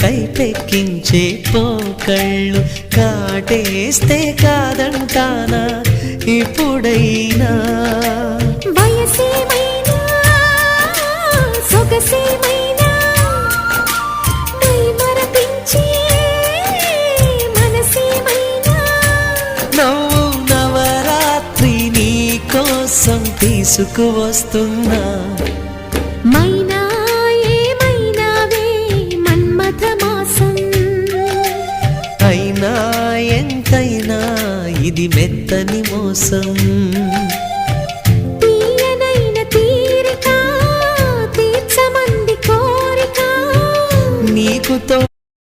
కైపెక్కించే పోకళ్ళు కాటేస్తే కాదంటానా ఇప్పుడైనా వయసేమైనా సొగసేమైనా కై మరపించే మనసేమైనా నవ్వు నవరాత్రి నీ కోసం తీసుకువస్తున్నా మైనా ఏమైనావే మన్మథ మాసం అయినా ఎంతైనా ఇది మెత్తని మోసం తీయనైన తీరిక తీర్చమంది కోరిక నీకుతో